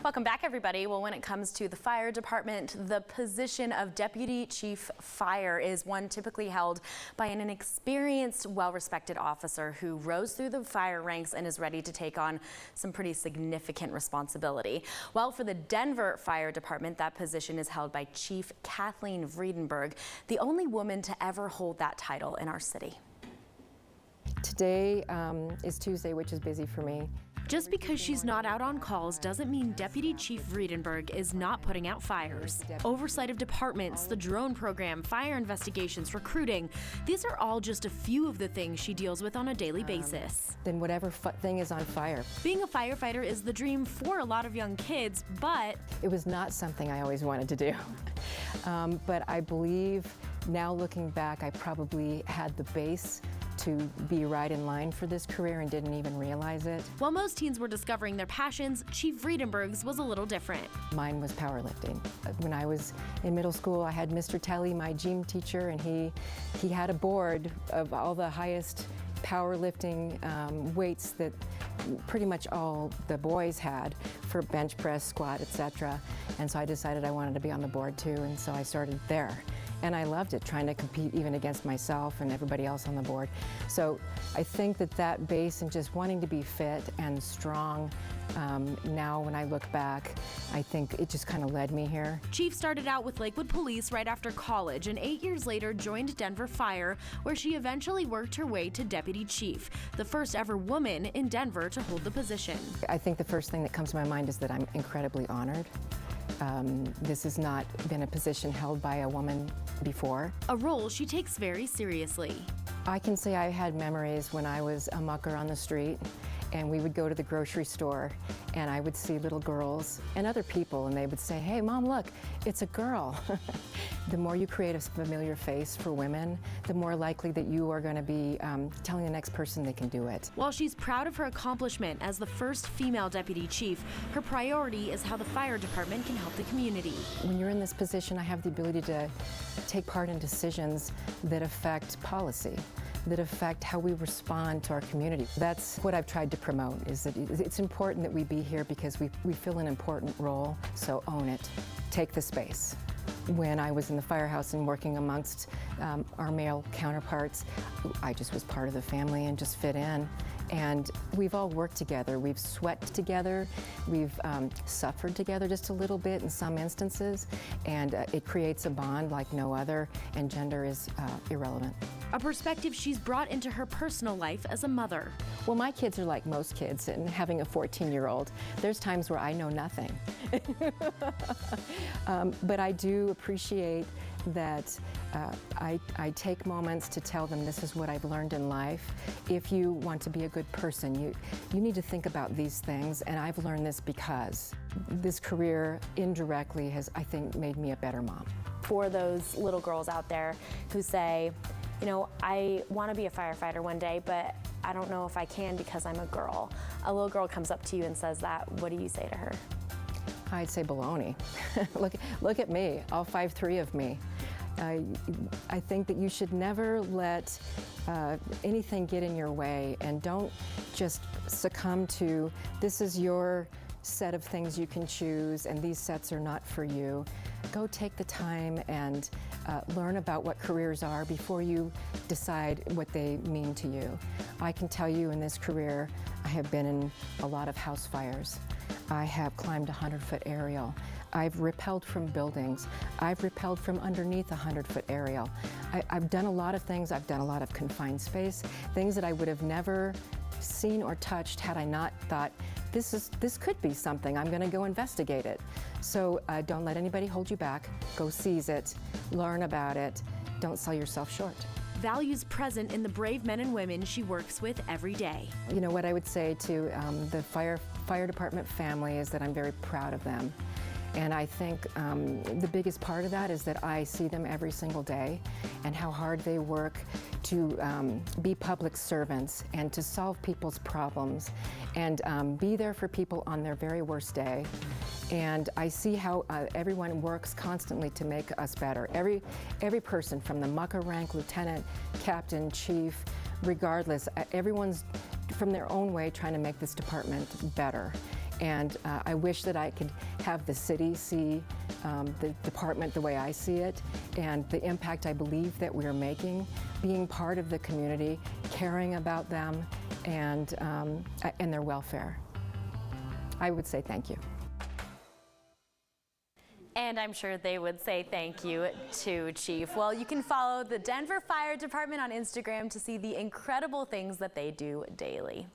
Welcome back, everybody. Well, when it comes to the fire department, the position of Deputy Chief Fire is one typically held by an experienced, well-respected officer who rose through the fire ranks and is ready to take on some pretty significant responsibility. Well, for the Denver Fire Department, that position is held by Chief Kathleen Vredenburgh, the only woman to ever hold that title in our city. Today is Tuesday, which is busy for me. Just because she's not out on calls doesn't mean Deputy Chief Vredenburgh is not putting out fires. Oversight of departments, the drone program, fire investigations, recruiting, these are all just a few of the things she deals with on a daily basis. Then whatever thing is on fire. Being a firefighter is the dream for a lot of young kids, but it was not something I always wanted to do. But I believe now looking back, I probably had the base to be right in line for this career and didn't even realize it. While most teens were discovering their passions, Chief Vredenburgh's was a little different. Mine was powerlifting. When I was in middle school, I had Mr. Telly, my gym teacher, and he had a board of all the highest powerlifting weights that pretty much all the boys had for bench press, squat, etc. And so I decided I wanted to be on the board too, and so I started there. And I loved it, trying to compete even against myself and everybody else on the board. So I think that base and just wanting to be fit and strong, now when I look back, I think it just kind of led me here. Chief started out with Lakewood Police right after college and 8 years later joined Denver Fire, where she eventually worked her way to Deputy Chief, the first ever woman in Denver to hold the position. I think the first thing that comes to my mind is that I'm incredibly honored. This has not been a position held by a woman before. A role she takes very seriously. I can say I had memories when I was a mucker on the street and we would go to the grocery store and I would see little girls and other people and they would say, "Hey Mom, look, it's a girl." The more you create a familiar face for women, the more likely that you are going to be telling the next person they can do it. While she's proud of her accomplishment as the first female deputy chief, her priority is how the fire department can help the community. When you're in this position, I have the ability to take part in decisions that affect policy, that affect how we respond to our community. That's what I've tried to promote, is that it's important that we be here because we fill an important role, so own it. Take the space. When I was in the firehouse and working amongst our male counterparts, I just was part of the family and just fit in. And we've all worked together. We've sweat together. We've suffered together just a little bit in some instances. And it creates a bond like no other, and gender is irrelevant. A perspective she's brought into her personal life as a mother. Well, my kids are like most kids, and having a 14-year-old, there's times where I know nothing. But I do appreciate that I take moments to tell them this is what I've learned in life. If you want to be a good person, you need to think about these things, and I've learned this because this career indirectly has, I think, made me a better mom. For those little girls out there who say, you know, I want to be a firefighter one day, but I don't know if I can because I'm a girl. A little girl comes up to you and says that, what do you say to her? I'd say baloney. Look at me, all 5'3" of me. I think that you should never let anything get in your way, and don't just succumb to, this is your set of things you can choose and these sets are not for you. Go take the time and learn about what careers are before you decide what they mean to you. I can tell you in this career, I have been in a lot of house fires. I have climbed a 100-foot aerial. I've rappelled from buildings. I've rappelled from underneath a 100-foot aerial. I've done a lot of things. I've done a lot of confined space, things that I would have never seen or touched had I not thought, this could be something. I'm going to go investigate it. So don't let anybody hold you back. Go seize it. Learn about it. Don't sell yourself short. Values present in the brave men and women she works with every day. You know, what I would say to the fire department family is that I'm very proud of them. And I think the biggest part of that is that I see them every single day and how hard they work to be public servants and to solve people's problems and be there for people on their very worst day. And I see how everyone works constantly to make us better. Every person, from the mucker rank, lieutenant, captain, chief, regardless, everyone's from their own way trying to make this department better. And I wish that I could have the city see the department the way I see it, and the impact I believe that we're making, being part of the community, caring about them, and their welfare. I would say thank you. And I'm sure they would say thank you too, Chief. Well, you can follow the Denver Fire Department on Instagram to see the incredible things that they do daily.